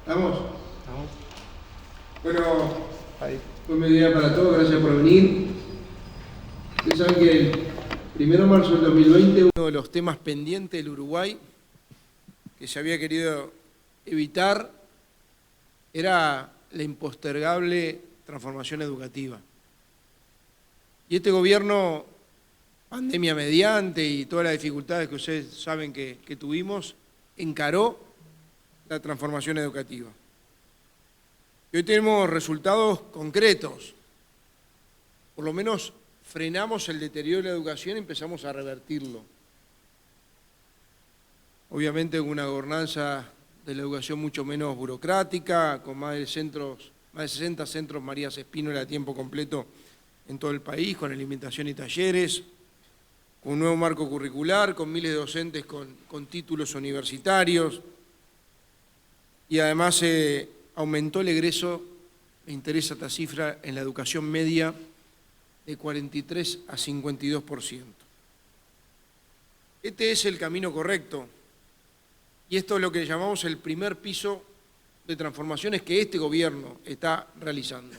¿Estamos? ¿Estamos? Bueno, Ahí. buen mediodía para todos, gracias por venir. Ustedes saben que el 1 de marzo del 2020, uno de los temas pendientes del Uruguay, que se había querido evitar, era la impostergable transformación educativa. Y este gobierno, pandemia mediante y todas las dificultades que ustedes saben que tuvimos, encaró la transformación educativa. Y hoy tenemos resultados concretos. Por lo menos frenamos el deterioro de la educación y empezamos a revertirlo. Obviamente con una gobernanza de la educación mucho menos burocrática, con más de 60 centros Marías Espínola a tiempo completo en todo el país, con alimentación y talleres, con un nuevo marco curricular, con miles de docentes con títulos universitarios, y además aumentó el egreso, me interesa esta cifra, en la educación media de 43 a 52%. Este es el camino correcto, y esto es lo que llamamos el primer piso de transformaciones que este gobierno está realizando.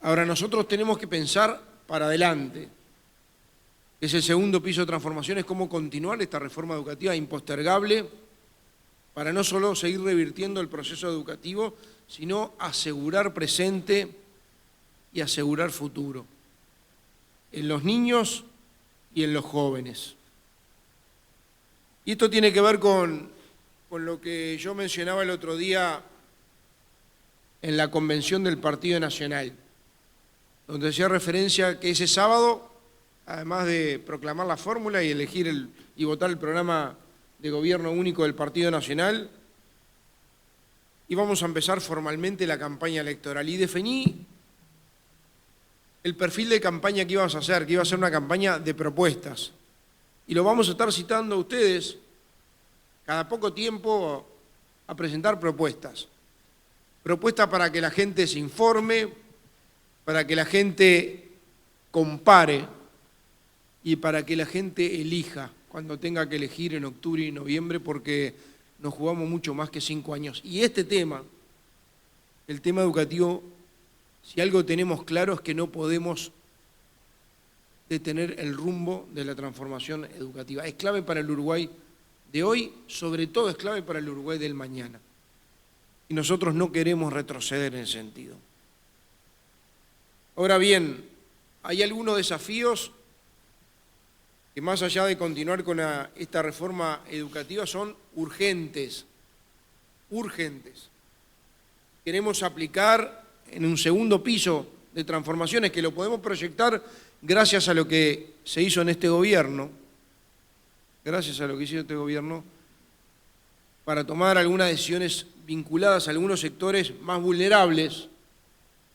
Ahora nosotros tenemos que pensar para adelante. Es el segundo piso de transformaciones, cómo continuar esta reforma educativa impostergable para no solo seguir revirtiendo el proceso educativo, sino asegurar presente y asegurar futuro en los niños y en los jóvenes. Y esto tiene que ver con lo que yo mencionaba el otro día en la convención del Partido Nacional, donde hacía referencia que ese sábado, además de proclamar la fórmula y elegir y votar el programa de gobierno único del Partido Nacional, íbamos a empezar formalmente la campaña electoral. Y definí el perfil de campaña que íbamos a hacer, que iba a ser una campaña de propuestas. Y lo vamos a estar citando a ustedes cada poco tiempo a presentar propuestas. Propuestas para que la gente se informe, para que la gente compare y para que la gente elija cuando tenga que elegir en octubre y noviembre, porque nos jugamos mucho más que 5 años. Y este tema, el tema educativo, si algo tenemos claro es que no podemos detener el rumbo de la transformación educativa. Es clave para el Uruguay de hoy, sobre todo es clave para el Uruguay del mañana. Y nosotros no queremos retroceder en ese sentido. Ahora bien, hay algunos desafíos que más allá de continuar con esta reforma educativa son urgentes, urgentes. Queremos aplicar en un segundo piso de transformaciones que lo podemos proyectar gracias a lo que se hizo en este gobierno, para tomar algunas decisiones vinculadas a algunos sectores más vulnerables,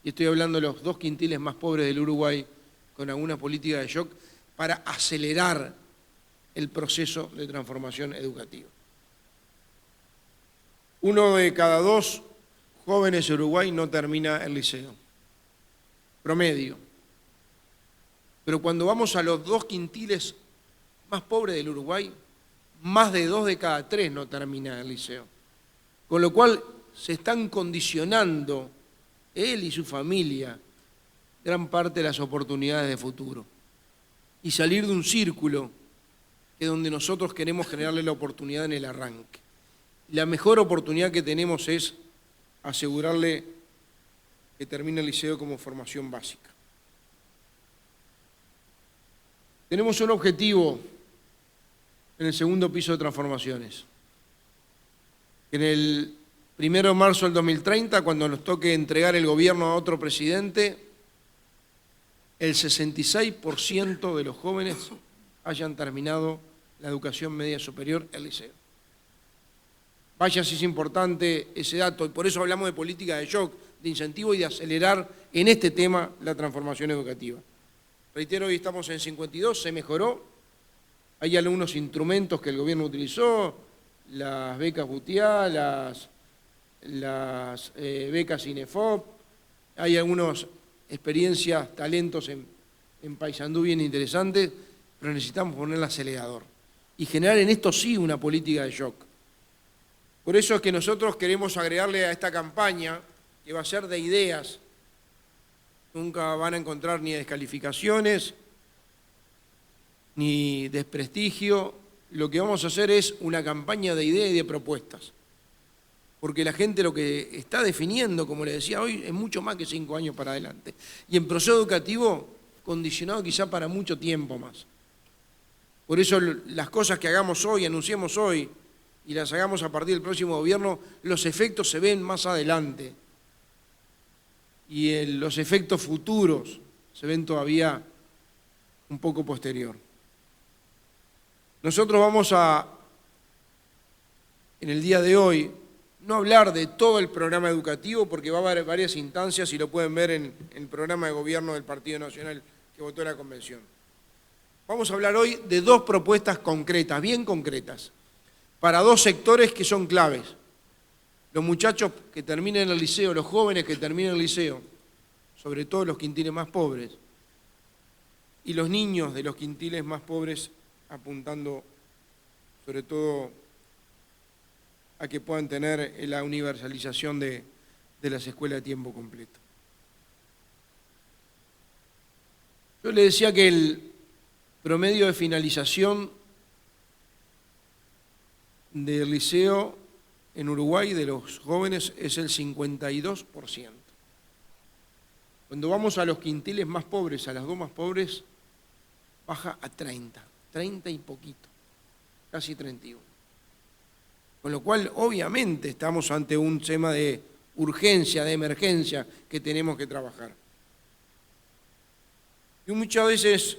y estoy hablando de los 2 quintiles más pobres del Uruguay, con alguna política de shock, para acelerar el proceso de transformación educativa. 1 de cada 2 jóvenes de Uruguay no termina el liceo, promedio. Pero cuando vamos a los 2 quintiles más pobres del Uruguay, más de 2 de cada 3 no termina el liceo. Con lo cual se están condicionando él y su familia gran parte de las oportunidades de futuro. Y salir de un círculo que es donde nosotros queremos generarle la oportunidad en el arranque. La mejor oportunidad que tenemos es asegurarle que termine el liceo como formación básica. Tenemos un objetivo en el segundo piso de transformaciones. En el 1 de marzo del 2030, cuando nos toque entregar el gobierno a otro presidente, el 66% de los jóvenes hayan terminado la educación media superior, el liceo. Vaya si es importante ese dato, y por eso hablamos de política de shock, de incentivo y de acelerar en este tema la transformación educativa. Reitero, hoy estamos en 52, se mejoró, hay algunos instrumentos que el gobierno utilizó, las becas Butiá, las becas INEFOP, hay algunas experiencias, talentos en Paysandú bien interesantes, pero necesitamos poner el acelerador y generar en esto sí una política de shock. Por eso es que nosotros queremos agregarle a esta campaña, que va a ser de ideas. Nunca van a encontrar ni descalificaciones, ni desprestigio. Lo que vamos a hacer es una campaña de ideas y de propuestas. Porque la gente lo que está definiendo, como le decía hoy, es mucho más que 5 años para adelante. Y en proceso educativo, condicionado quizá para mucho tiempo más. Por eso las cosas que hagamos hoy, anunciemos hoy, y las hagamos a partir del próximo gobierno, los efectos se ven más adelante. Y los efectos futuros se ven todavía un poco posterior. Nosotros vamos a, en el día de hoy, no hablar de todo el programa educativo, porque va a haber varias instancias y lo pueden ver en el programa de gobierno del Partido Nacional que votó la Convención. Vamos a hablar hoy de 2 propuestas concretas, bien concretas, para 2 sectores que son claves. Los muchachos que terminen el liceo, los jóvenes que terminen el liceo, sobre todo los quintiles más pobres, y los niños de los quintiles más pobres, apuntando sobre todo a que puedan tener la universalización de las escuelas de tiempo completo. Yo le decía que el promedio de finalización del liceo en Uruguay de los jóvenes es el 52%. Cuando vamos a los quintiles más pobres, a las 2 más pobres, baja a 30 y poquito, casi 31. Con lo cual, obviamente, estamos ante un tema de urgencia, de emergencia que tenemos que trabajar. Y muchas veces,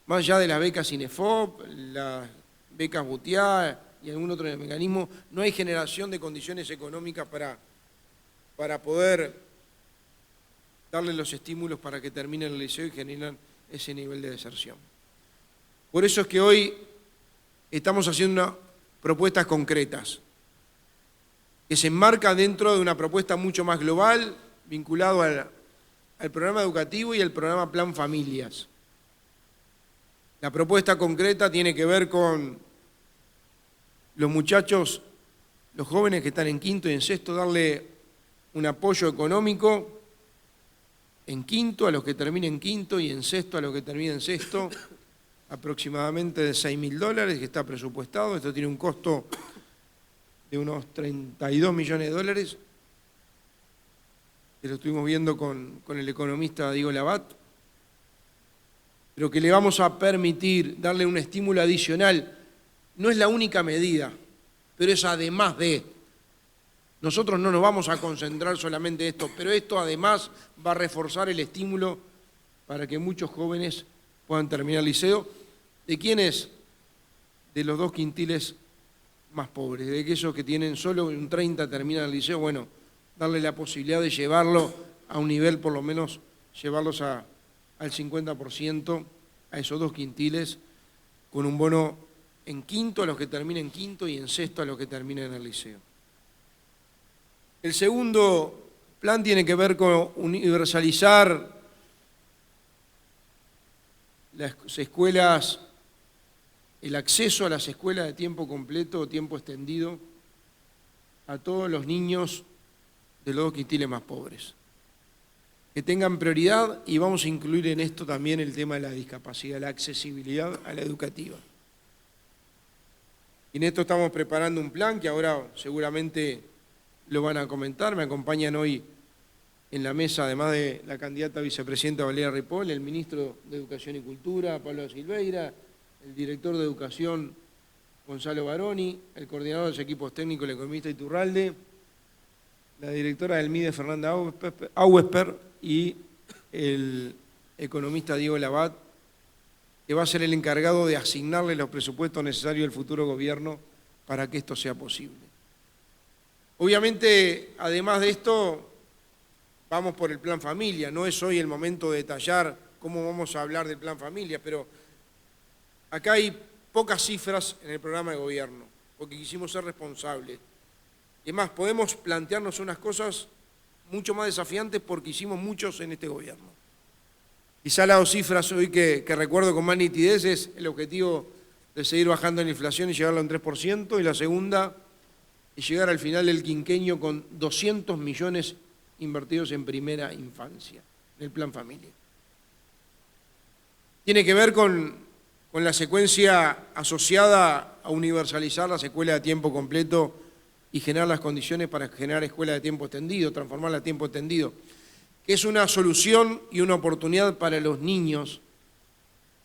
más allá de las becas INEFOP, las becas BUTIA y algún otro mecanismo, no hay generación de condiciones económicas para poder darle los estímulos para que terminen el liceo y generen ese nivel de deserción. Por eso es que hoy estamos haciendo propuestas concretas, que se enmarcan dentro de una propuesta mucho más global, vinculado al programa educativo y al programa Plan Familias. La propuesta concreta tiene que ver con los muchachos, los jóvenes que están en quinto y en sexto, darle un apoyo económico en quinto a los que terminen en quinto y en sexto a los que terminen en sexto, aproximadamente de $6.000 que está presupuestado. Esto tiene un costo de unos 32 millones de dólares, que lo estuvimos viendo con el economista Diego Labat, pero que le vamos a permitir darle un estímulo adicional. No es la única medida, pero es además de. Nosotros no nos vamos a concentrar solamente en esto, pero esto además va a reforzar el estímulo para que muchos jóvenes puedan terminar el liceo. ¿De quiénes? De los 2 quintiles más pobres, de aquellos que tienen solo un 30 terminan el liceo, bueno, darle la posibilidad de llevarlo a un nivel, por lo menos llevarlos al 50% a esos 2 quintiles, con un bono en quinto a los que terminen en quinto y en sexto a los que terminen en el liceo. El segundo plan tiene que ver con universalizar las escuelas, el acceso a las escuelas de tiempo completo o tiempo extendido a todos los niños de los 2 quintiles más pobres. Que tengan prioridad, y vamos a incluir en esto también el tema de la discapacidad, la accesibilidad a la educativa. Y en esto estamos preparando un plan que ahora seguramente lo van a comentar. Me acompañan hoy en la mesa, además de la candidata a vicepresidenta Valeria Ripoll, el ministro de Educación y Cultura, Pablo Silveira, el director de Educación, Gonzalo Baroni, el coordinador de los equipos técnicos, el economista Iturralde, la directora del MIDE, Fernanda Auesper, y el economista Diego Labat, que va a ser el encargado de asignarle los presupuestos necesarios al futuro gobierno para que esto sea posible. Obviamente, además de esto, vamos por el Plan Familia. No es hoy el momento de detallar cómo vamos a hablar del Plan Familia, pero acá hay pocas cifras en el programa de gobierno, porque quisimos ser responsables. Es más, podemos plantearnos unas cosas mucho más desafiantes porque hicimos muchos en este gobierno. Quizá las 2 cifras hoy que recuerdo con más nitidez es el objetivo de seguir bajando la inflación y llevarlo a un 3%, y la segunda y llegar al final del quinquenio con 200 millones invertidos en primera infancia, en el Plan Familia. Tiene que ver con la secuencia asociada a universalizar las escuelas de tiempo completo y generar las condiciones para generar escuelas de tiempo extendido, transformarla a tiempo extendido, que es una solución y una oportunidad para los niños,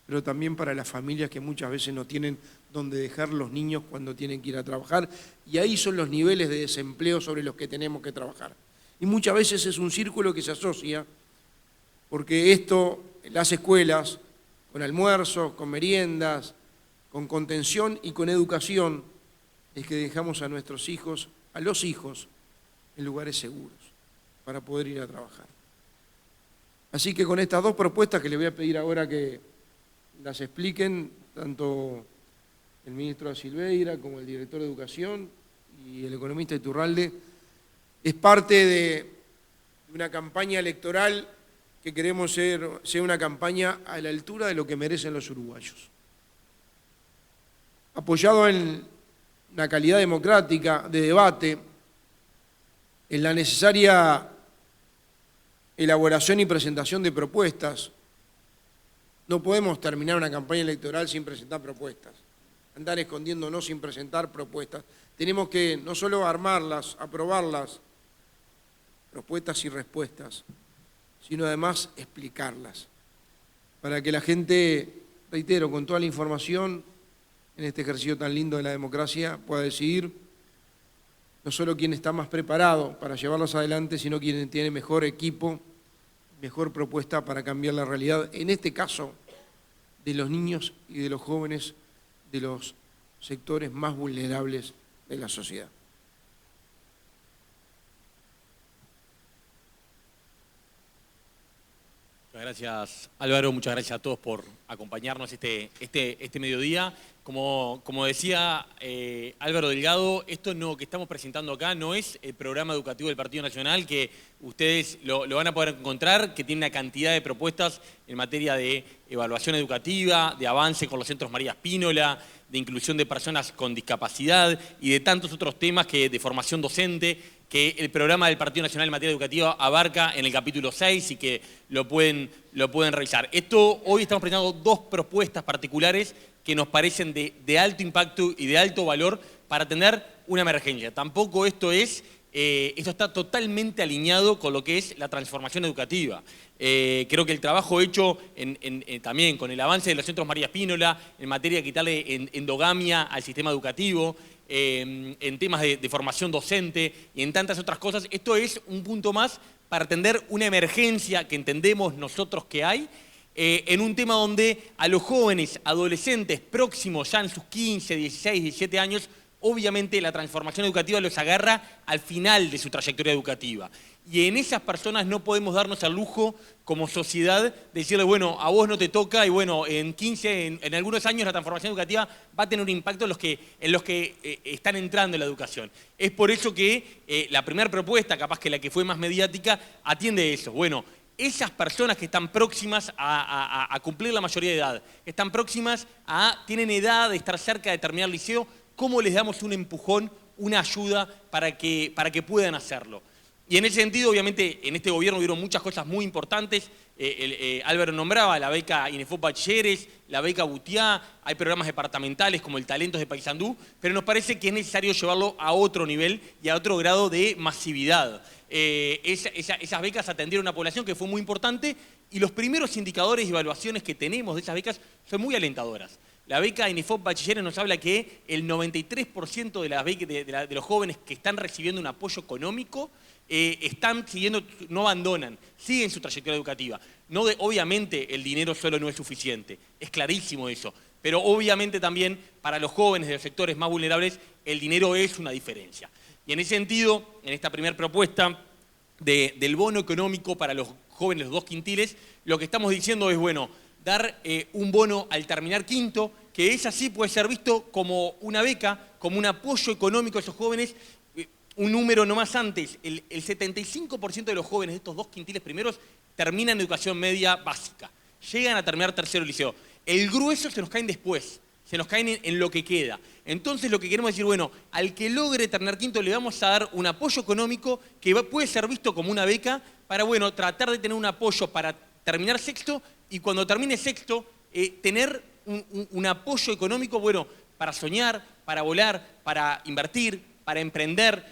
pero también para las familias que muchas veces no tienen donde dejar los niños cuando tienen que ir a trabajar, y ahí son los niveles de desempleo sobre los que tenemos que trabajar. Y muchas veces es un círculo que se asocia, porque esto, las escuelas, con almuerzos, con meriendas, con contención y con educación, es que dejamos a nuestros hijos, a los hijos, en lugares seguros para poder ir a trabajar. Así que con estas dos propuestas que les voy a pedir ahora que las expliquen, tanto el ministro da Silveira como el director de Educación y el economista Iturralde, es parte de una campaña electoral que queremos sea una campaña a la altura de lo que merecen los uruguayos. Apoyado en una calidad democrática de debate, en la necesaria elaboración y presentación de propuestas. No podemos terminar una campaña electoral sin presentar propuestas, andar escondiéndonos sin presentar propuestas. Tenemos que no solo armarlas, aprobarlas, propuestas y respuestas, sino además explicarlas, para que la gente, reitero, con toda la información, en este ejercicio tan lindo de la democracia, pueda decidir no solo quién está más preparado para llevarlos adelante, sino quién tiene mejor equipo, mejor propuesta para cambiar la realidad, en este caso, de los niños y de los jóvenes, de los sectores más vulnerables de la sociedad. Muchas gracias, Álvaro. Muchas gracias a todos por acompañarnos este mediodía. Como decía Álvaro Delgado, esto que estamos presentando acá no es el programa educativo del Partido Nacional, que ustedes lo van a poder encontrar, que tiene una cantidad de propuestas en materia de evaluación educativa, de avance con los centros María Spínola, de inclusión de personas con discapacidad y de tantos otros temas de formación docente, que el programa del Partido Nacional en materia educativa abarca en el capítulo 6 y que lo pueden revisar. Hoy estamos presentando dos propuestas particulares que nos parecen de alto impacto y de alto valor para atender una emergencia. Tampoco esto está totalmente alineado con lo que es la transformación educativa. Creo que el trabajo hecho también con el avance de los centros María Spínola en materia de quitarle endogamia al sistema educativo, en temas de formación docente y en tantas otras cosas, esto es un punto más para atender una emergencia que entendemos nosotros que hay, en un tema donde a los jóvenes, adolescentes próximos ya en sus 15, 16, 17 años, obviamente la transformación educativa los agarra al final de su trayectoria educativa. Y en esas personas no podemos darnos al lujo como sociedad de decirle, bueno, a vos no te toca y bueno, en algunos años la transformación educativa va a tener un impacto en los que están entrando en la educación. Es por eso que la primera propuesta, capaz que la que fue más mediática, atiende eso. Bueno, esas personas que están próximas a cumplir la mayoría de edad, que están próximas tienen edad de estar cerca de terminar el liceo, ¿cómo les damos un empujón, una ayuda para que puedan hacerlo? Y en ese sentido, obviamente, en este gobierno hubieron muchas cosas muy importantes. Álvaro nombraba la beca INEFOP Bachilleres, la beca Butiá, hay programas departamentales como el Talentos de Paysandú, pero nos parece que es necesario llevarlo a otro nivel y a otro grado de masividad. Esas becas atendieron a una población que fue muy importante y los primeros indicadores y evaluaciones que tenemos de esas becas son muy alentadoras. La beca INEFOP Bachilleres nos habla que el 93% de los jóvenes que están recibiendo un apoyo económico están siguiendo, no abandonan, siguen su trayectoria educativa. Obviamente el dinero solo no es suficiente, es clarísimo eso, pero obviamente también para los jóvenes de los sectores más vulnerables el dinero es una diferencia. Y en ese sentido, en esta primera propuesta del bono económico para los jóvenes, los 2 quintiles, lo que estamos diciendo es, bueno, dar un bono al terminar quinto, que es así, puede ser visto como una beca, como un apoyo económico a esos jóvenes. Un número nomás antes, el 75% de los jóvenes de estos 2 quintiles primeros terminan educación media básica, llegan a terminar tercero liceo. El grueso se nos caen después, se nos caen en lo que queda. Entonces lo que queremos decir, bueno, al que logre terminar quinto le vamos a dar un apoyo económico que puede ser visto como una beca para, bueno, tratar de tener un apoyo para terminar sexto y cuando termine sexto tener un apoyo económico, bueno, para soñar, para volar, para invertir, para emprender.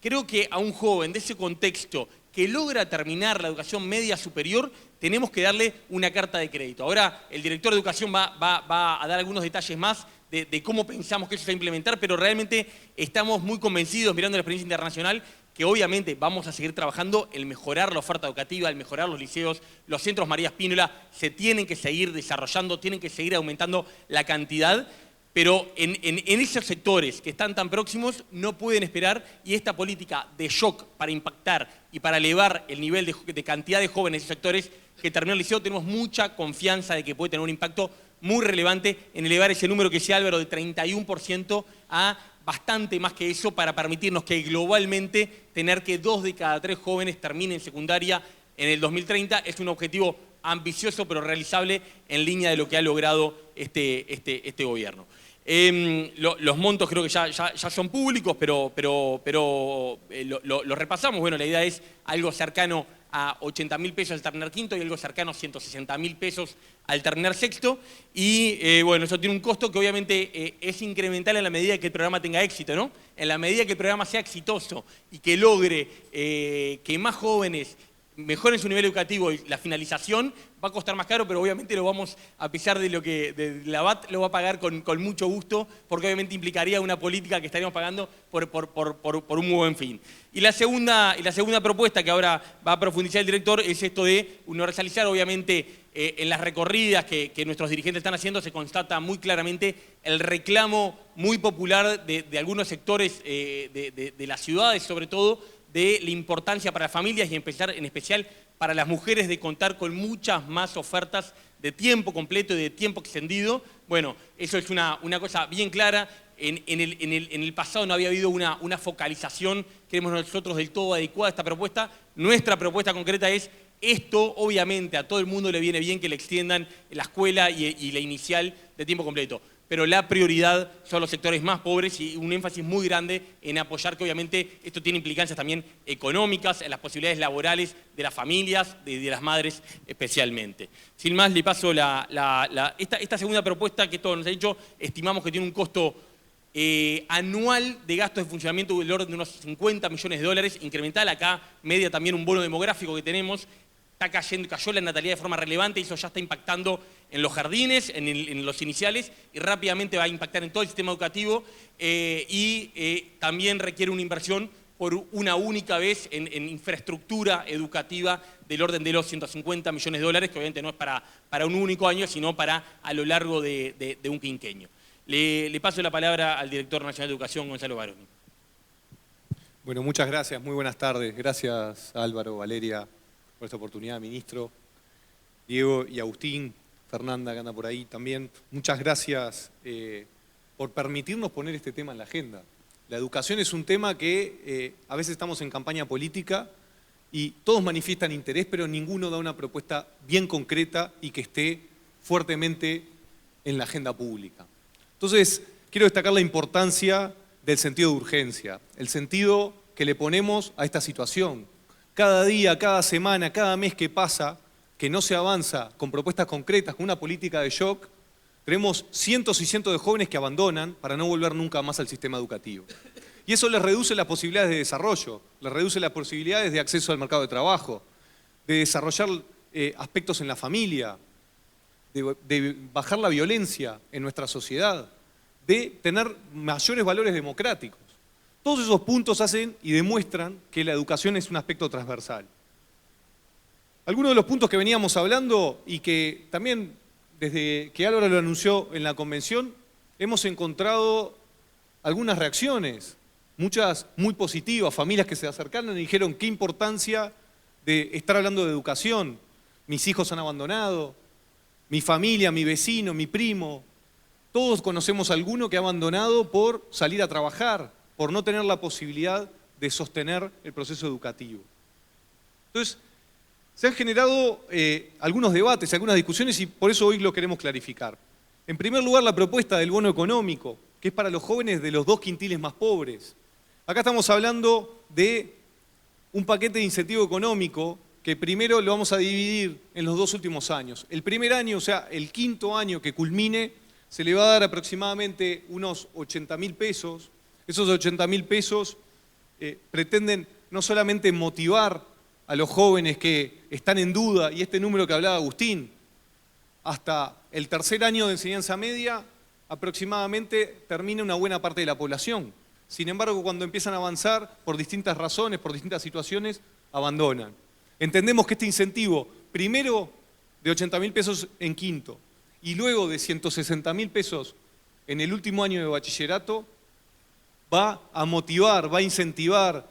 Creo que a un joven de ese contexto que logra terminar la educación media superior, tenemos que darle una carta de crédito. Ahora el director de educación va a dar algunos detalles más de cómo pensamos que eso se va a implementar, pero realmente estamos muy convencidos, mirando la experiencia internacional, que obviamente vamos a seguir trabajando en mejorar la oferta educativa, en mejorar los liceos, los centros María Spínola se tienen que seguir desarrollando, tienen que seguir aumentando la cantidad, pero en esos sectores que están tan próximos no pueden esperar y esta política de shock para impactar y para elevar el nivel de cantidad de jóvenes en esos sectores que terminó el liceo, tenemos mucha confianza de que puede tener un impacto muy relevante en elevar ese número que decía Álvaro de 31% a bastante más que eso para permitirnos que globalmente tener que 2 de cada 3 jóvenes terminen secundaria en el 2030 es un objetivo ambicioso pero realizable en línea de lo que ha logrado este gobierno. Los montos creo que ya son públicos, pero lo repasamos. Bueno, la idea es algo cercano a 80.000 pesos al terminar quinto y algo cercano a 160.000 pesos al terminar sexto. Y bueno, eso tiene un costo que obviamente es incremental en la medida que el programa tenga éxito, ¿no? En la medida que el programa sea exitoso y que logre que más jóvenes mejoren su nivel educativo y la finalización, va a costar más caro, pero obviamente lo vamos, a pesar de lo que la BAT lo va a pagar con mucho gusto, porque obviamente implicaría una política que estaríamos pagando por un muy buen fin. Y la segunda propuesta que ahora va a profundizar el director es esto de universalizar, obviamente, en las recorridas que nuestros dirigentes están haciendo, se constata muy claramente el reclamo muy popular de algunos sectores de las ciudades, sobre todo, de la importancia para las familias y en especial para las mujeres de contar con muchas más ofertas de tiempo completo y de tiempo extendido. Bueno, eso es una cosa bien clara. En el pasado no había habido una focalización, creemos nosotros, del todo adecuada a esta propuesta. Nuestra propuesta concreta es esto, obviamente, a todo el mundo le viene bien que le extiendan la escuela y la inicial de tiempo completo. Pero la prioridad son los sectores más pobres y un énfasis muy grande en apoyar que obviamente esto tiene implicancias también económicas, en las posibilidades laborales de las familias, de las madres especialmente. Sin más, le paso esta segunda propuesta que todos nos ha dicho, estimamos que tiene un costo anual de gastos de funcionamiento del orden de unos 50 millones de dólares, incremental, acá media también un bono demográfico que tenemos. Cayó la natalidad de forma relevante y eso ya está impactando en los jardines, en los iniciales y rápidamente va a impactar en todo el sistema educativo también requiere una inversión por una única vez en infraestructura educativa del orden de los 150 millones de dólares, que obviamente no es para un único año, sino para a lo largo de un quinquenio. Le paso la palabra al director nacional de Educación, Gonzalo Baroni. Bueno, muchas gracias, muy buenas tardes. Gracias Álvaro, Valeria, por esta oportunidad, ministro, Diego y Agustín, Fernanda que anda por ahí también. Muchas gracias por permitirnos poner este tema en la agenda. La educación es un tema que a veces estamos en campaña política y todos manifiestan interés, pero ninguno da una propuesta bien concreta y que esté fuertemente en la agenda pública. Entonces, quiero destacar la importancia del sentido de urgencia, el sentido que le ponemos a esta situación. Cada día, cada semana, cada mes que pasa, que no se avanza con propuestas concretas, con una política de shock, tenemos cientos y cientos de jóvenes que abandonan para no volver nunca más al sistema educativo. Y eso les reduce las posibilidades de desarrollo, les reduce las posibilidades de acceso al mercado de trabajo, de desarrollar aspectos en la familia, de bajar la violencia en nuestra sociedad, de tener mayores valores democráticos. Todos esos puntos hacen y demuestran que la educación es un aspecto transversal. Algunos de los puntos que veníamos hablando y que también desde que Álvaro lo anunció en la convención, hemos encontrado algunas reacciones, muchas muy positivas, familias que se acercaron y dijeron qué importancia de estar hablando de educación. Mis hijos han abandonado, mi familia, mi vecino, mi primo, todos conocemos a alguno que ha abandonado por salir a trabajar, por no tener la posibilidad de sostener el proceso educativo. Entonces, se han generado algunos debates, algunas discusiones y por eso hoy lo queremos clarificar. En primer lugar, la propuesta del bono económico, que es para los jóvenes de los 2 quintiles más pobres. Acá estamos hablando de un paquete de incentivo económico que primero lo vamos a dividir en los 2 últimos años. El primer año, o sea, el quinto año que culmine, se le va a dar aproximadamente unos 80.000 pesos. Esos 80.000 pesos pretenden no solamente motivar a los jóvenes que están en duda, y este número que hablaba Agustín, hasta el tercer año de enseñanza media, aproximadamente termina una buena parte de la población. Sin embargo, cuando empiezan a avanzar, por distintas razones, por distintas situaciones, abandonan. Entendemos que este incentivo, primero de 80.000 pesos en quinto, y luego de 160.000 pesos en el último año de bachillerato, va a motivar, va a incentivar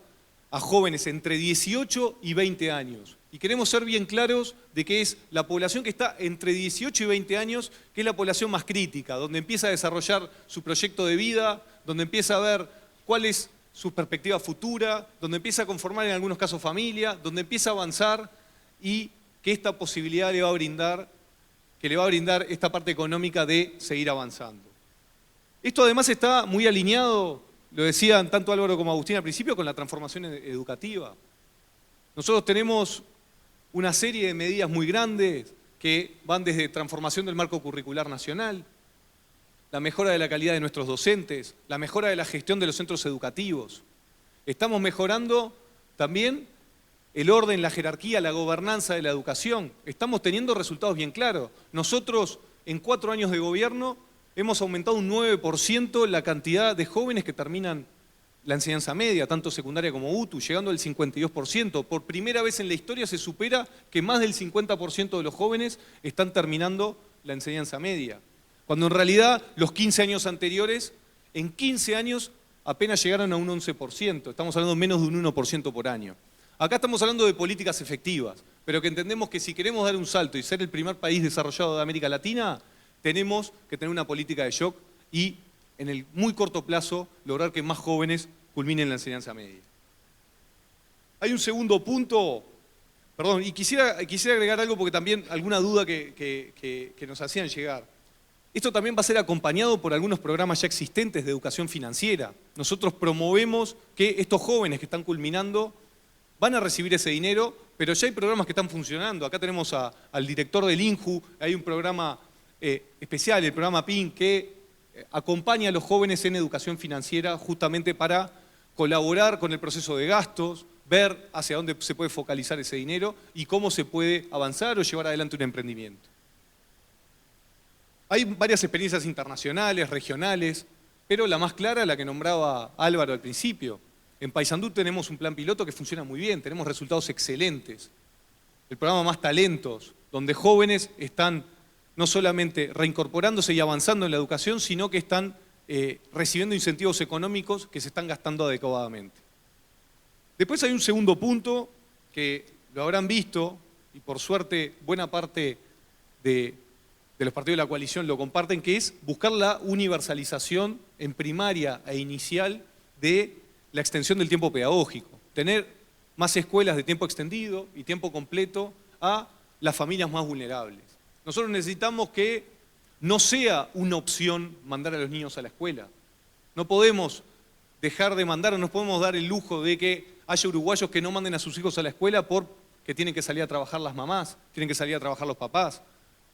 a jóvenes entre 18 y 20 años. Y queremos ser bien claros de que es la población que está entre 18 y 20 años, que es la población más crítica, donde empieza a desarrollar su proyecto de vida, donde empieza a ver cuál es su perspectiva futura, donde empieza a conformar en algunos casos familia, donde empieza a avanzar y que esta posibilidad le va a brindar esta parte económica de seguir avanzando. Esto además está muy alineado, lo decían tanto Álvaro como Agustín al principio, con la transformación educativa. Nosotros tenemos una serie de medidas muy grandes que van desde transformación del marco curricular nacional, la mejora de la calidad de nuestros docentes, la mejora de la gestión de los centros educativos. Estamos mejorando también el orden, la jerarquía, la gobernanza de la educación. Estamos teniendo resultados bien claros. Nosotros, en 4 años de gobierno, hemos aumentado un 9% la cantidad de jóvenes que terminan la enseñanza media, tanto secundaria como UTU, llegando al 52%. Por primera vez en la historia se supera que más del 50% de los jóvenes están terminando la enseñanza media. Cuando en realidad los 15 años anteriores, en 15 años apenas llegaron a un 11%. Estamos hablando de menos de un 1% por año. Acá estamos hablando de políticas efectivas, pero que entendemos que si queremos dar un salto y ser el primer país desarrollado de América Latina, tenemos que tener una política de shock y en el muy corto plazo lograr que más jóvenes culminen la enseñanza media. Hay un segundo punto, perdón, y quisiera agregar algo porque también alguna duda que nos hacían llegar. Esto también va a ser acompañado por algunos programas ya existentes de educación financiera. Nosotros promovemos que estos jóvenes que están culminando van a recibir ese dinero, pero ya hay programas que están funcionando. Acá tenemos al director del INJU, hay un programa especial, el programa PIN, que acompaña a los jóvenes en educación financiera justamente para colaborar con el proceso de gastos, ver hacia dónde se puede focalizar ese dinero y cómo se puede avanzar o llevar adelante un emprendimiento. Hay varias experiencias internacionales, regionales, pero la más clara, la que nombraba Álvaro al principio. En Paysandú tenemos un plan piloto que funciona muy bien, tenemos resultados excelentes. El programa Más Talentos, donde jóvenes están no solamente reincorporándose y avanzando en la educación, sino que están recibiendo incentivos económicos que se están gastando adecuadamente. Después hay un segundo punto que lo habrán visto, y por suerte buena parte de los partidos de la coalición lo comparten, que es buscar la universalización en primaria e inicial de la extensión del tiempo pedagógico. Tener más escuelas de tiempo extendido y tiempo completo a las familias más vulnerables. Nosotros necesitamos que no sea una opción mandar a los niños a la escuela. No podemos dejar de mandar, o nos podemos dar el lujo de que haya uruguayos que no manden a sus hijos a la escuela porque tienen que salir a trabajar las mamás, tienen que salir a trabajar los papás,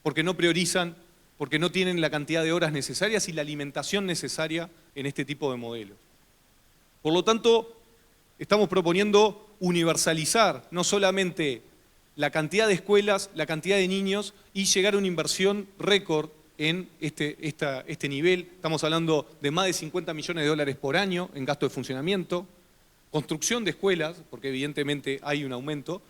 porque no priorizan, porque no tienen la cantidad de horas necesarias y la alimentación necesaria en este tipo de modelos. Por lo tanto, estamos proponiendo universalizar no solamente la cantidad de escuelas, la cantidad de niños y llegar a una inversión récord en este nivel. Estamos hablando de más de 50 millones de dólares por año en gasto de funcionamiento, construcción de escuelas, porque evidentemente hay un aumento,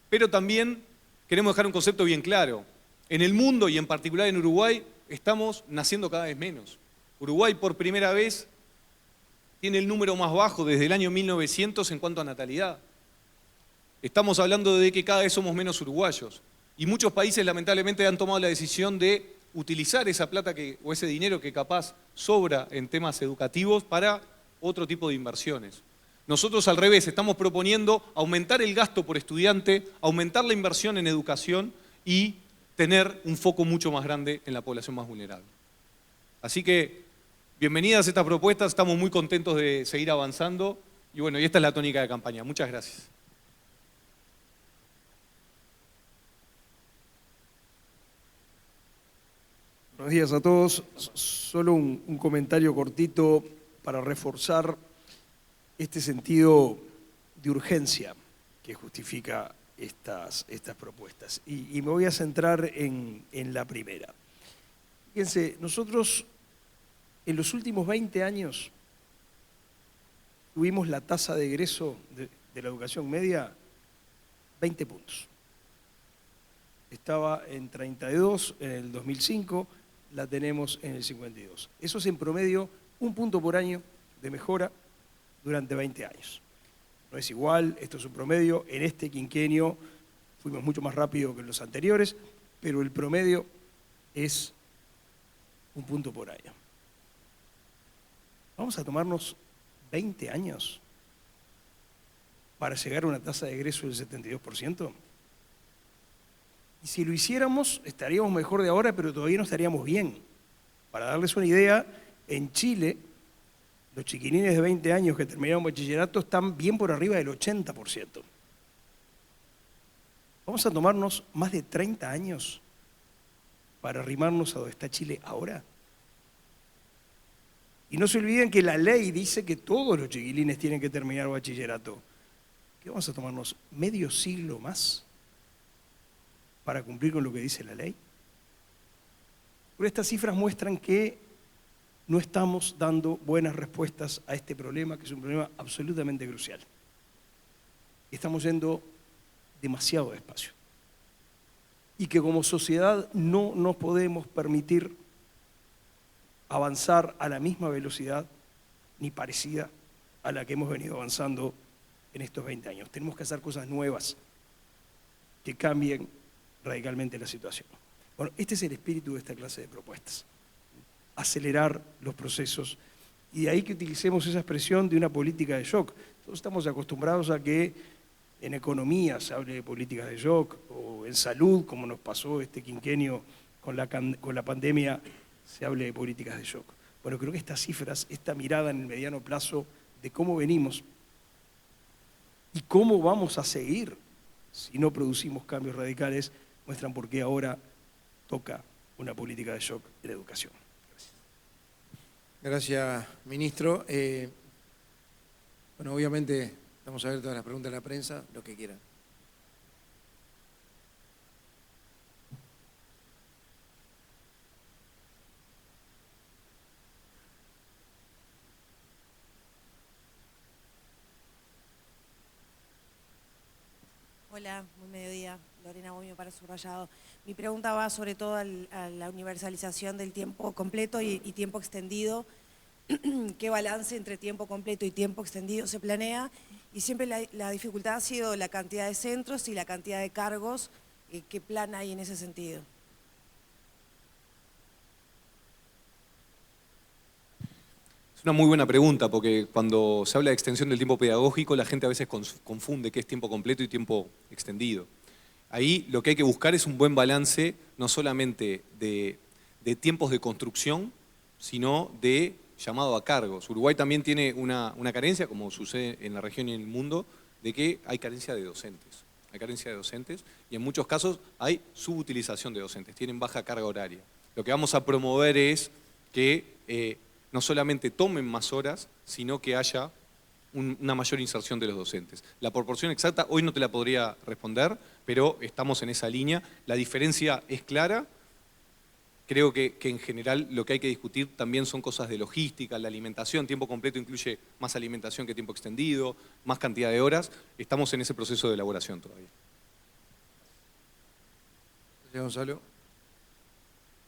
pero también queremos dejar un concepto bien claro. En el mundo y en particular en Uruguay estamos naciendo cada vez menos. Uruguay por primera vez tiene el número más bajo desde el año 1900 en cuanto a natalidad. Estamos hablando de que cada vez somos menos uruguayos y muchos países lamentablemente han tomado la decisión de utilizar esa plata o ese dinero que capaz sobra en temas educativos para otro tipo de inversiones. Nosotros al revés, estamos proponiendo aumentar el gasto por estudiante, aumentar la inversión en educación y tener un foco mucho más grande en la población más vulnerable. Así que, bienvenidas estas propuestas, estamos muy contentos de seguir avanzando. Y bueno, y esta es la tónica de campaña. Muchas gracias. Buenos días a todos. Solo un comentario cortito para reforzar este sentido de urgencia que justifica estas propuestas. Y me voy a centrar en la primera. Fíjense, nosotros en los últimos 20 años tuvimos la tasa de egreso de la educación media 20 puntos. Estaba en 32 en el 2005, la tenemos en el 52. Eso es en promedio 1 punto por año de mejora durante 20 años. No es igual, esto es un promedio. En este quinquenio fuimos mucho más rápido que en los anteriores, pero el promedio es 1 punto por año. Vamos a tomarnos 20 años para llegar a una tasa de egreso del 72%. Y si lo hiciéramos, estaríamos mejor de ahora, pero todavía no estaríamos bien. Para darles una idea, en Chile, los chiquilines de 20 años que terminaron bachillerato están bien por arriba del 80%. Vamos a tomarnos más de 30 años para arrimarnos a donde está Chile ahora. Y no se olviden que la ley dice que todos los chiquilines tienen que terminar bachillerato. ¿Qué vamos a tomarnos? ¿Medio siglo más para cumplir con lo que dice la ley? Pero estas cifras muestran que no estamos dando buenas respuestas a este problema, que es un problema absolutamente crucial. Estamos yendo demasiado despacio. Y que como sociedad no nos podemos permitir avanzar a la misma velocidad, ni parecida a la que hemos venido avanzando en estos 20 años. Tenemos que hacer cosas nuevas que cambien radicalmente la situación. Bueno, este es el espíritu de esta clase de propuestas. Acelerar los procesos. Y de ahí que utilicemos esa expresión de una política de shock. Todos estamos acostumbrados a que en economía se hable de políticas de shock, o en salud, como nos pasó este quinquenio con la pandemia, se hable de políticas de shock. Bueno, creo que estas cifras, esta mirada en el mediano plazo de cómo venimos y cómo vamos a seguir si no producimos cambios radicales, muestran por qué ahora toca una política de shock en la educación. Gracias, ministro. Bueno, obviamente estamos abiertos a las preguntas de la prensa, lo que quieran. Hola, buen mediodía. Lorena Bomio para Subrayado. Mi pregunta va sobre todo a la universalización del tiempo completo y tiempo extendido. ¿Qué balance entre tiempo completo y tiempo extendido se planea? Y siempre la dificultad ha sido la cantidad de centros y la cantidad de cargos. ¿Qué plan hay en ese sentido? Es una muy buena pregunta, porque cuando se habla de extensión del tiempo pedagógico, la gente a veces confunde qué es tiempo completo y tiempo extendido. Ahí lo que hay que buscar es un buen balance, no solamente de tiempos de construcción, sino de llamado a cargos. Uruguay también tiene una carencia, como sucede en la región y en el mundo, de que hay carencia de docentes. Hay carencia de docentes y en muchos casos hay subutilización de docentes, tienen baja carga horaria. Lo que vamos a promover es que no solamente tomen más horas, sino que haya una mayor inserción de los docentes. La proporción exacta hoy no te la podría responder, pero estamos en esa línea. La diferencia es clara. Creo que en general lo que hay que discutir también son cosas de logística, la alimentación. Tiempo completo incluye más alimentación que tiempo extendido, más cantidad de horas. Estamos en ese proceso de elaboración todavía. Gracias, Gonzalo.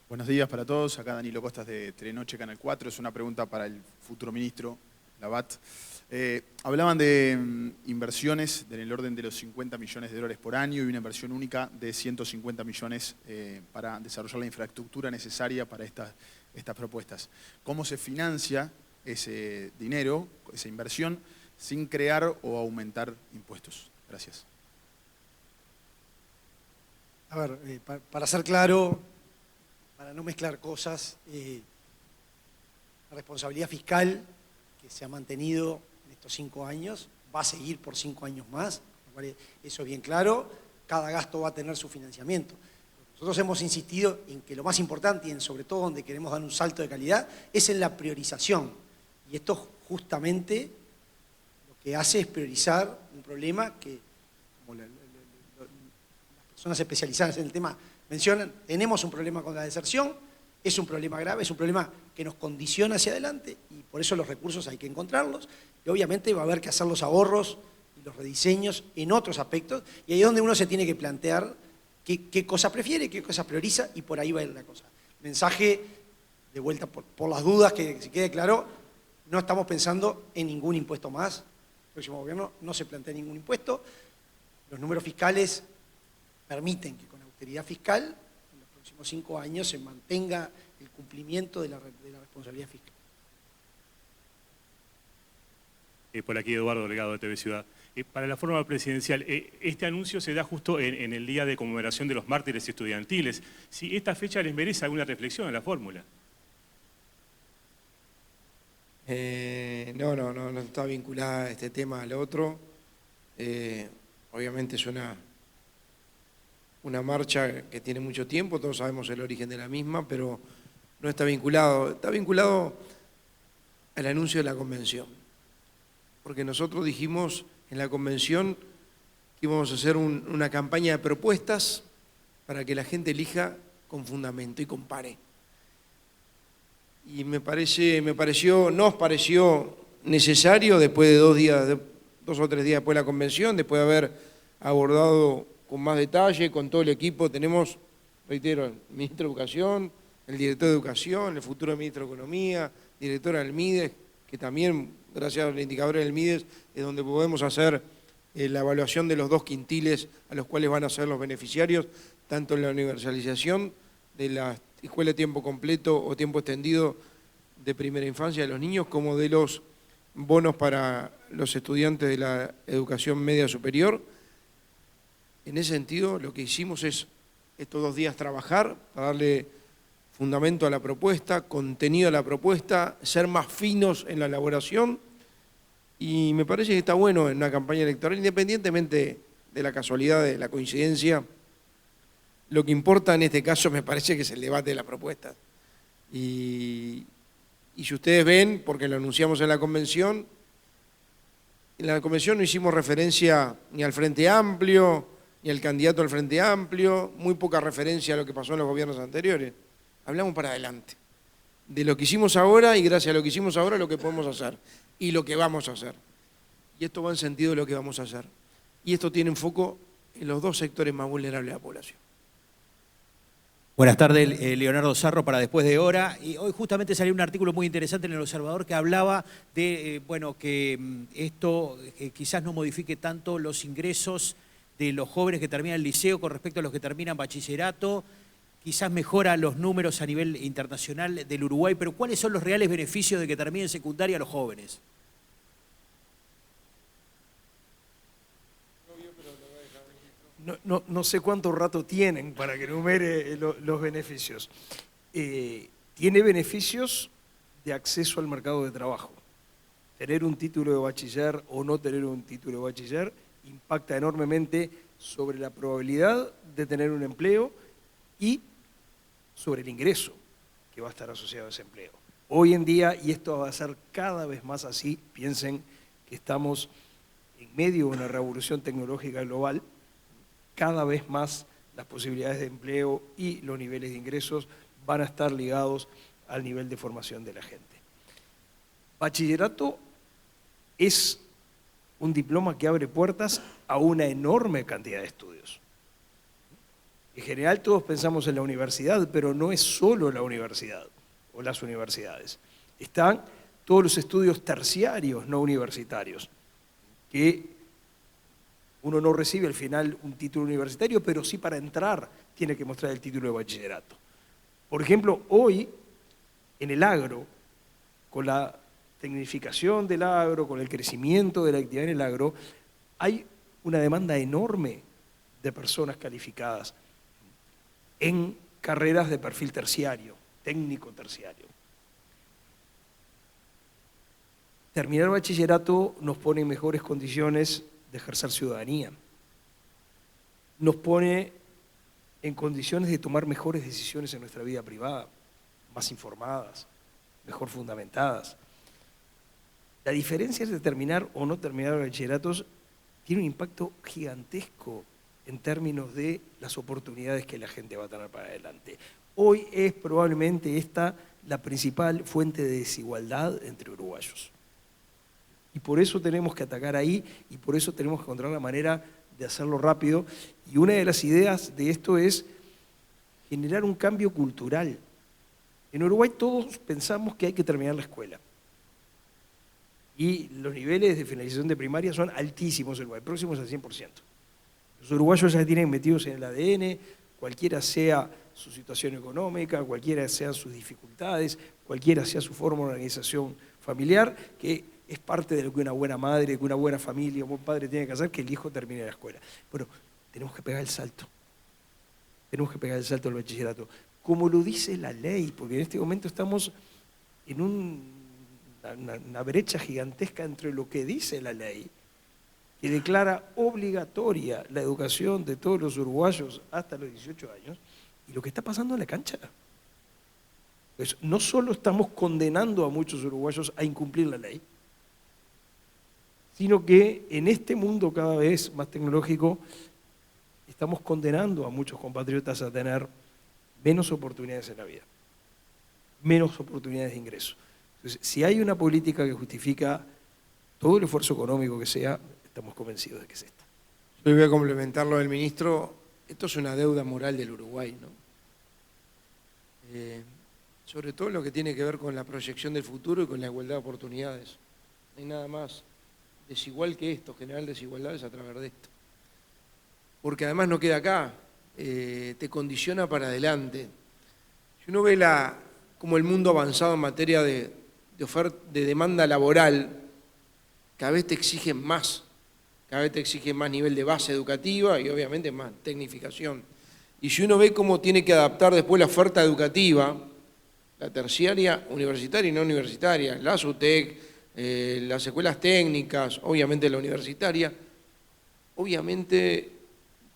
Buenos días para todos. Acá Danilo Costas de Telenoche, Canal 4. Es una pregunta para el futuro ministro Labat. Hablaban de inversiones en el orden de los 50 millones de dólares por año y una inversión única de 150 millones para desarrollar la infraestructura necesaria para estas propuestas. ¿Cómo se financia ese dinero, esa inversión, sin crear o aumentar impuestos? Gracias. A ver, para ser claro, para no mezclar cosas, La responsabilidad fiscal que se ha mantenido en estos 5 años va a seguir por 5 años más, eso es bien claro, cada gasto va a tener su financiamiento. Nosotros hemos insistido en que lo más importante y sobre todo donde queremos dar un salto de calidad es en la priorización. Y esto justamente lo que hace es priorizar un problema que, como las personas especializadas en el tema mencionan, tenemos un problema con la deserción, es un problema grave, es un problema que nos condiciona hacia adelante y por eso los recursos hay que encontrarlos y obviamente va a haber que hacer los ahorros y los rediseños en otros aspectos y ahí es donde uno se tiene que plantear qué cosa prefiere, qué cosa prioriza y por ahí va la cosa. Mensaje, de vuelta por las dudas, que se quede claro, no estamos pensando en ningún impuesto más, el próximo gobierno no se plantea ningún impuesto, los números fiscales permiten que con austeridad fiscal en los próximos 5 años se mantenga el cumplimiento de la responsabilidad fiscal. Por aquí Eduardo Delgado de TV Ciudad. Para la fórmula presidencial, este anuncio se da justo en el día de conmemoración de los mártires estudiantiles. Si esta fecha les merece alguna reflexión en la fórmula. No está vinculada este tema al otro. Obviamente es una marcha que tiene mucho tiempo, todos sabemos el origen de la misma, pero no está vinculado. Está vinculado al anuncio de la convención. Porque nosotros dijimos en la convención que íbamos a hacer una campaña de propuestas para que la gente elija con fundamento y compare. Y nos pareció necesario, después de 2 o 3 días después de la convención, después de haber abordado con más detalle, con todo el equipo, tenemos, reitero, el ministro de Educación, el director de Educación, el futuro ministro de Economía, directora del MIDES, que también, gracias a los indicadores del MIDES, es donde podemos hacer la evaluación de los 2 quintiles a los cuales van a ser los beneficiarios, tanto en la universalización de la escuela de tiempo completo o tiempo extendido de primera infancia de los niños, como de los bonos para los estudiantes de la educación media superior. En ese sentido, lo que hicimos es estos 2 días trabajar para darle fundamento a la propuesta, contenido a la propuesta, ser más finos en la elaboración y me parece que está bueno en una campaña electoral, independientemente de la casualidad, de la coincidencia. Lo que importa en este caso me parece que es el debate de la propuesta. Y si ustedes ven, porque lo anunciamos en la convención no hicimos referencia ni al Frente Amplio, ni al candidato al Frente Amplio, muy poca referencia a lo que pasó en los gobiernos anteriores. Hablamos para adelante, de lo que hicimos ahora y gracias a lo que hicimos ahora lo que podemos hacer y lo que vamos a hacer. Y esto va en sentido de lo que vamos a hacer. Y esto tiene un foco en los 2 sectores más vulnerables de la población. Buenas tardes, Leonardo Sarro para Después de Hora. Y hoy justamente salió un artículo muy interesante en El Observador que hablaba de que esto quizás no modifique tanto los ingresos de los jóvenes que terminan el liceo con respecto a los que terminan bachillerato. Quizás mejora los números a nivel internacional del Uruguay, pero ¿cuáles son los reales beneficios de que terminen secundaria los jóvenes? No sé cuánto rato tienen para que enumere los beneficios. Tiene beneficios de acceso al mercado de trabajo. Tener un título de bachiller o no tener un título de bachiller impacta enormemente sobre la probabilidad de tener un empleo y sobre el ingreso que va a estar asociado a ese empleo. Hoy en día, y esto va a ser cada vez más así, piensen que estamos en medio de una revolución tecnológica global, cada vez más las posibilidades de empleo y los niveles de ingresos van a estar ligados al nivel de formación de la gente. Bachillerato es un diploma que abre puertas a una enorme cantidad de estudios. En general todos pensamos en la universidad, pero no es solo la universidad o las universidades. Están todos los estudios terciarios no universitarios, que uno no recibe al final un título universitario, pero sí para entrar tiene que mostrar el título de bachillerato. Por ejemplo, hoy en el agro, con la tecnificación del agro, con el crecimiento de la actividad en el agro, hay una demanda enorme de personas calificadas en carreras de perfil terciario, técnico terciario. terminar bachillerato nos pone en mejores condiciones de ejercer ciudadanía. Nos pone en condiciones de tomar mejores decisiones en nuestra vida privada, más informadas, mejor fundamentadas. La diferencia de terminar o no terminar bachilleratos tiene un impacto gigantesco en términos de las oportunidades que la gente va a tener para adelante. Hoy es probablemente esta la principal fuente de desigualdad entre uruguayos. Y por eso tenemos que atacar ahí y por eso tenemos que encontrar la manera de hacerlo rápido. Y una de las ideas de esto es generar un cambio cultural. En Uruguay todos pensamos que hay que terminar la escuela. Y los niveles de finalización de primaria son altísimos en Uruguay, próximos al 100%. Los uruguayos ya tienen metidos en el ADN, cualquiera sea su situación económica, cualquiera sean sus dificultades, cualquiera sea su forma de organización familiar, que es parte de lo que una buena madre, que una buena familia, un buen padre tiene que hacer, que el hijo termine la escuela. Bueno, tenemos que pegar el salto. Tenemos que pegar el salto al bachillerato. Como lo dice la ley, porque en este momento estamos en una brecha gigantesca entre lo que dice la ley, que declara obligatoria la educación de todos los uruguayos hasta los 18 años, y lo que está pasando en la cancha. Pues no solo estamos condenando a muchos uruguayos a incumplir la ley, sino que en este mundo cada vez más tecnológico estamos condenando a muchos compatriotas a tener menos oportunidades en la vida, menos oportunidades de ingreso. Entonces, si hay una política que justifica todo el esfuerzo económico que sea, estamos convencidos de que es esta. Yo voy a complementar lo del ministro. Esto es una deuda moral del Uruguay, ¿no? Sobre todo lo que tiene que ver con la proyección del futuro y con la igualdad de oportunidades. No hay nada más desigual que esto, generar desigualdades a través de esto. Porque además no queda acá, te condiciona para adelante. Si uno ve cómo el mundo ha avanzado en materia de demanda laboral, cada vez te exigen más, cada vez te exigen más nivel de base educativa y obviamente más tecnificación. Y si uno ve cómo tiene que adaptar después la oferta educativa, la terciaria, universitaria y no universitaria, la SUTEC, las escuelas técnicas, obviamente la universitaria, obviamente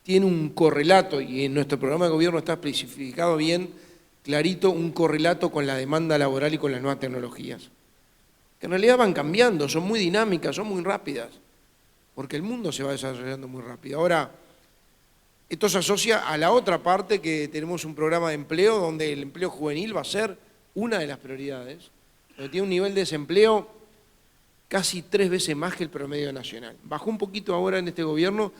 tiene un correlato, y en nuestro programa de gobierno está especificado bien, clarito, un correlato con la demanda laboral y con las nuevas tecnologías. Que en realidad van cambiando, son muy dinámicas, son muy rápidas, porque el mundo se va desarrollando muy rápido. Ahora, esto se asocia a la otra parte, que tenemos un programa de empleo donde el empleo juvenil va a ser una de las prioridades, donde tiene un nivel de desempleo casi 3 veces más que el promedio nacional. Bajó un poquito ahora en este gobierno,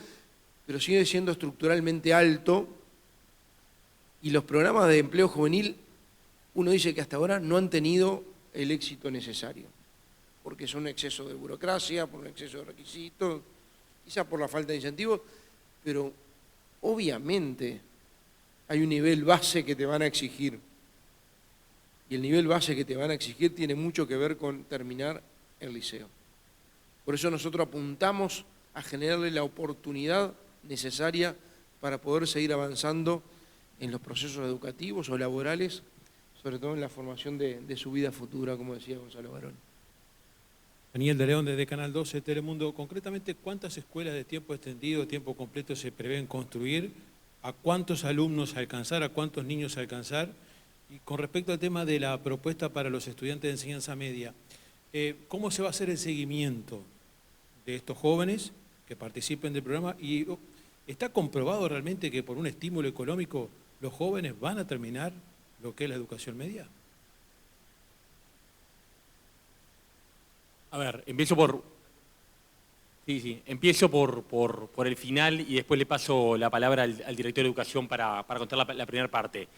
pero sigue siendo estructuralmente alto, y los programas de empleo juvenil, uno dice que hasta ahora no han tenido el éxito necesario, porque son un exceso de burocracia, por un exceso de requisitos, quizás por la falta de incentivos, pero obviamente hay un nivel base que te van a exigir, y el nivel base que te van a exigir tiene mucho que ver con terminar el liceo. Por eso nosotros apuntamos a generarle la oportunidad necesaria para poder seguir avanzando en los procesos educativos o laborales, sobre todo en la formación de su vida futura, como decía Gonzalo Barón. Daniel de León, desde Canal 12 Telemundo. Concretamente, ¿cuántas escuelas de tiempo extendido, tiempo completo se prevén construir? ¿A cuántos alumnos alcanzar? ¿A cuántos niños alcanzar? Y con respecto al tema de la propuesta para los estudiantes de enseñanza media, ¿cómo se va a hacer el seguimiento de estos jóvenes que participen del programa? ¿Y está comprobado realmente que por un estímulo económico los jóvenes van a terminar lo que es la educación media? A ver, empiezo por el final y después le paso la palabra al director de Educación para contar la primera parte.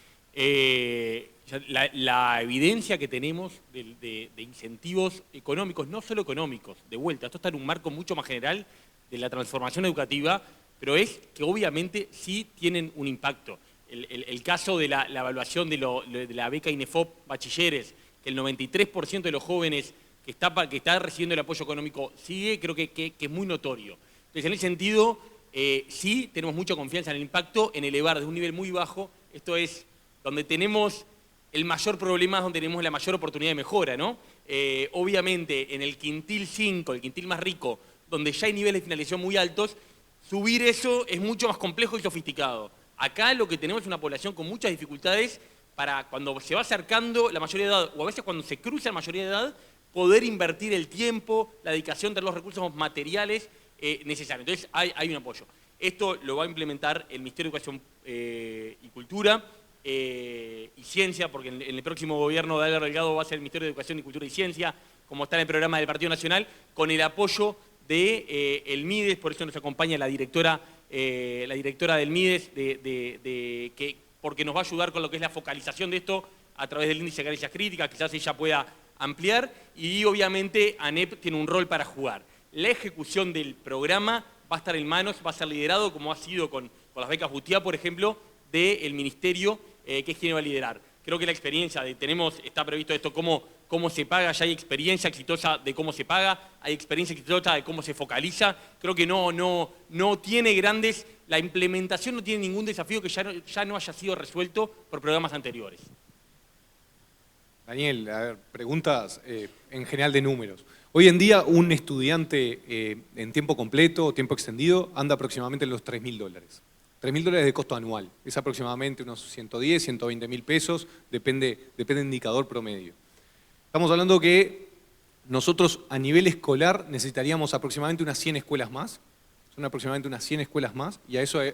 La evidencia que tenemos de incentivos económicos, no solo económicos, de vuelta, esto está en un marco mucho más general de la transformación educativa, pero es que obviamente sí tienen un impacto. El caso de la evaluación de la beca INEFOP Bachilleres, que el 93% de los jóvenes que está recibiendo el apoyo económico sigue, creo que es muy notorio. Entonces, en ese sentido, sí tenemos mucha confianza en el impacto, en elevar de un nivel muy bajo, esto es donde tenemos el mayor problema, es donde tenemos la mayor oportunidad de mejora, ¿no? obviamente en el quintil 5, el quintil más rico, donde ya hay niveles de finalización muy altos, subir eso es mucho más complejo y sofisticado. Acá lo que tenemos es una población con muchas dificultades para cuando se va acercando la mayoría de edad, o a veces cuando se cruza la mayoría de edad, poder invertir el tiempo, la dedicación de los recursos materiales necesarios. Entonces hay un apoyo. Esto lo va a implementar el Ministerio de Educación y Cultura y Ciencia, porque en el próximo gobierno de Álvaro Delgado va a ser el Ministerio de Educación y Cultura y Ciencia, como está en el programa del Partido Nacional, con el apoyo del MIDES, por eso nos acompaña la directora del MIDES, porque nos va a ayudar con lo que es la focalización de esto a través del índice de carencias críticas, quizás ella pueda ampliar, y obviamente ANEP tiene un rol para jugar. La ejecución del programa va a estar en manos, va a ser liderado, como ha sido con las becas Butiá, por ejemplo, del Ministerio, que es quien va a liderar. Creo que la experiencia está previsto esto, cómo se paga, ya hay experiencia exitosa de cómo se paga, hay experiencia exitosa de cómo se focaliza. Creo que no tiene la implementación no tiene ningún desafío que ya no haya sido resuelto por programas anteriores. Daniel, a ver, preguntas en general de números. Hoy en día un estudiante en tiempo completo o tiempo extendido anda aproximadamente en los $3.000. $3.000 de costo anual. Es aproximadamente unos 110, 120 mil pesos, depende del indicador promedio. Estamos hablando que nosotros a nivel escolar necesitaríamos aproximadamente unas 100 escuelas más. Son aproximadamente unas 100 escuelas más, y a eso es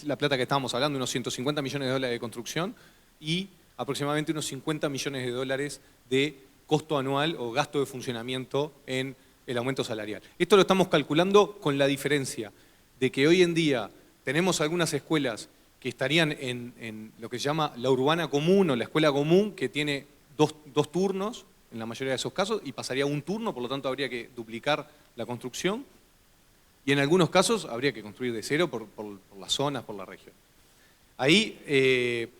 la plata que estábamos hablando, unos 150 millones de dólares de construcción y aproximadamente unos 50 millones de dólares de costo anual o gasto de funcionamiento en el aumento salarial. Esto lo estamos calculando con la diferencia de que hoy en día tenemos algunas escuelas que estarían en lo que se llama la urbana común o la escuela común, que tiene dos turnos en la mayoría de esos casos, y pasaría a un turno, por lo tanto habría que duplicar la construcción, y en algunos casos habría que construir de cero por las zonas, por la región. Ahí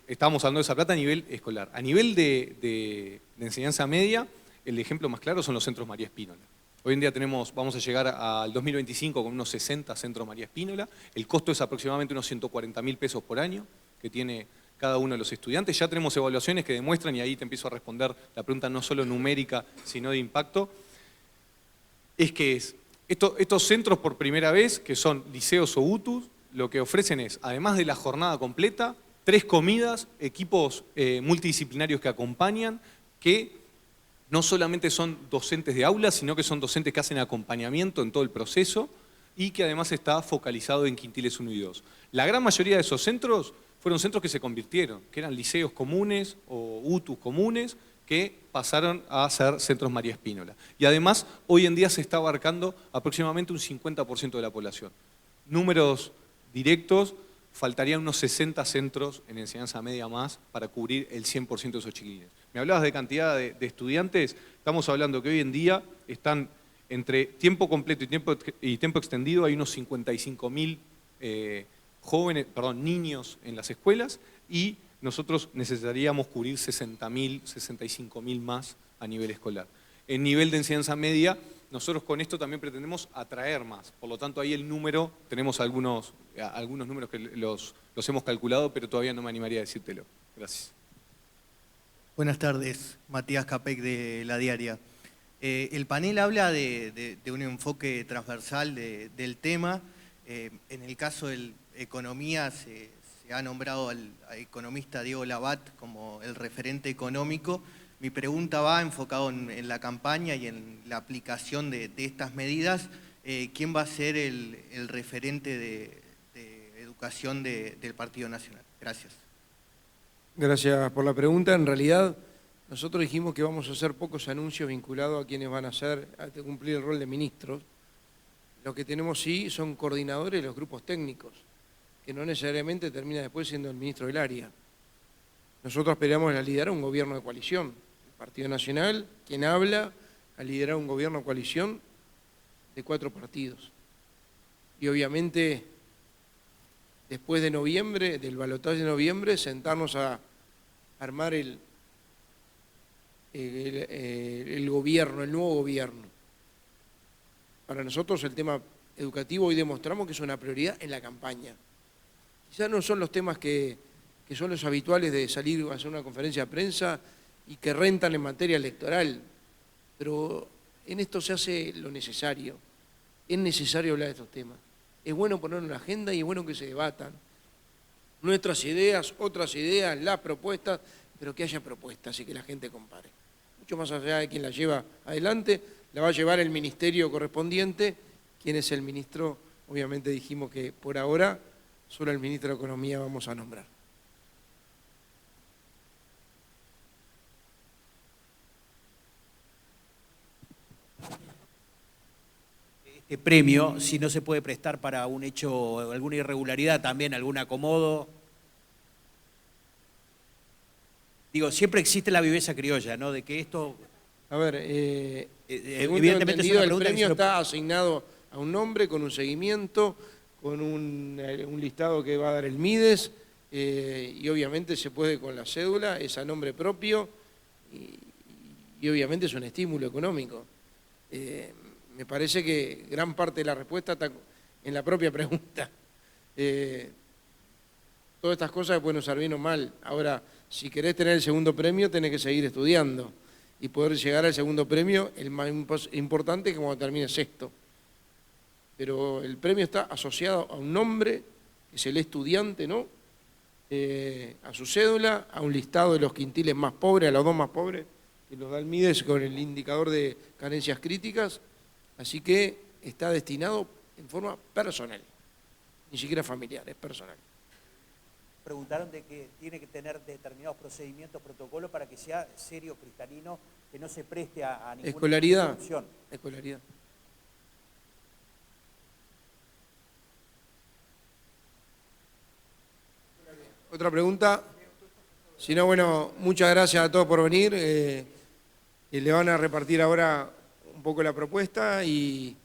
estábamos hablando de esa plata a nivel escolar. A nivel de enseñanza media, el ejemplo más claro son los centros María Espínola. Hoy en día vamos a llegar al 2025 con unos 60 centros María Espínola. El costo es aproximadamente unos 140 mil pesos por año que tiene cada uno de los estudiantes. Ya tenemos evaluaciones que demuestran, y ahí te empiezo a responder la pregunta no solo numérica, sino de impacto, es que estos centros por primera vez, que son liceos o UTUs, lo que ofrecen es, además de la jornada completa, 3 comidas, equipos multidisciplinarios que acompañan, que no solamente son docentes de aula, sino que son docentes que hacen acompañamiento en todo el proceso y que además está focalizado en quintiles 1 y 2. La gran mayoría de esos centros fueron centros que se convirtieron, que eran liceos comunes o UTUs comunes, que pasaron a ser centros María Espínola. Y además, hoy en día se está abarcando aproximadamente un 50% de la población. Números directos, faltarían unos 60 centros en enseñanza media más para cubrir el 100% de esos chiquilines. Me hablabas de cantidad de estudiantes, estamos hablando que hoy en día están entre tiempo completo y tiempo extendido, hay unos 55.000 niños en las escuelas, y nosotros necesitaríamos cubrir 60.000, 65.000 más a nivel escolar. En nivel de enseñanza media, nosotros con esto también pretendemos atraer más, por lo tanto ahí el número, tenemos algunos números que los hemos calculado, pero todavía no me animaría a decírtelo. Gracias. Buenas tardes, Matías Capec de La Diaria. El panel habla de un enfoque transversal del tema. En el caso de economía se ha nombrado al economista Diego Labat como el referente económico. Mi pregunta va enfocado en la campaña y en la aplicación de estas medidas. ¿Quién va a ser el referente de educación del Partido Nacional? Gracias. Gracias por la pregunta. En realidad, nosotros dijimos que vamos a hacer pocos anuncios vinculados a quienes van a cumplir el rol de ministros. Lo que tenemos sí son coordinadores de los grupos técnicos, que no necesariamente termina después siendo el ministro del área. Nosotros esperamos a liderar un gobierno de coalición. El Partido Nacional, quien habla, a liderar un gobierno de coalición de 4 partidos. Y obviamente, después de noviembre, del balotaje de noviembre, sentarnos a armar el gobierno, el nuevo gobierno. Para nosotros el tema educativo hoy demostramos que es una prioridad en la campaña. Quizás no son los temas que son los habituales de salir a hacer una conferencia de prensa y que rentan en materia electoral. pero en esto se hace lo necesario. Es necesario hablar de estos temas. Es bueno ponerlo en la agenda y es bueno que se debatan. Nuestras ideas, otras ideas, las propuestas, pero que haya propuestas y que la gente compare. Mucho más allá de quien la lleva adelante, la va a llevar el ministerio correspondiente. ¿Quién es el ministro? Obviamente dijimos que por ahora solo el ministro de Economía vamos a nombrar. Este premio, si no se puede prestar para un hecho, alguna irregularidad también, algún acomodo. Digo, siempre existe la viveza criolla, ¿no? De que esto... A ver, evidentemente es una el pregunta que premio se lo- está asignado a un nombre, con un seguimiento, con un listado que va a dar el MIDES, y obviamente se puede con la cédula, es a nombre propio, y obviamente es un estímulo económico. Me parece que gran parte de la respuesta está en la propia pregunta. Todas estas cosas pueden usar bien o mal. Ahora, si querés tener el segundo premio, tenés que seguir estudiando y poder llegar al segundo premio, el más importante, que cuando termine sexto. Pero el premio está asociado a un nombre, que es el estudiante, ¿no? A su cédula, a un listado de los quintiles más pobres, a los dos más pobres, que los da el MIDES con el indicador de carencias críticas. Así que está destinado en forma personal, ni siquiera familiar, es personal. Preguntaron de que tiene que tener determinados procedimientos, protocolos para que sea serio, cristalino, que no se preste a ninguna Escolaridad. corrupción. Escolaridad. ¿Otra pregunta? Si no, bueno, muchas gracias a todos por venir. Le van a repartir ahora un poco la propuesta y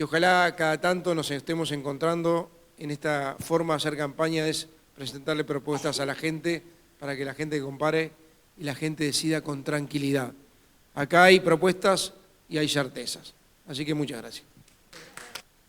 ojalá cada tanto nos estemos encontrando en esta forma de hacer campaña, es presentarle propuestas a la gente para que la gente compare y la gente decida con tranquilidad. Acá hay propuestas y hay certezas. Así que muchas gracias.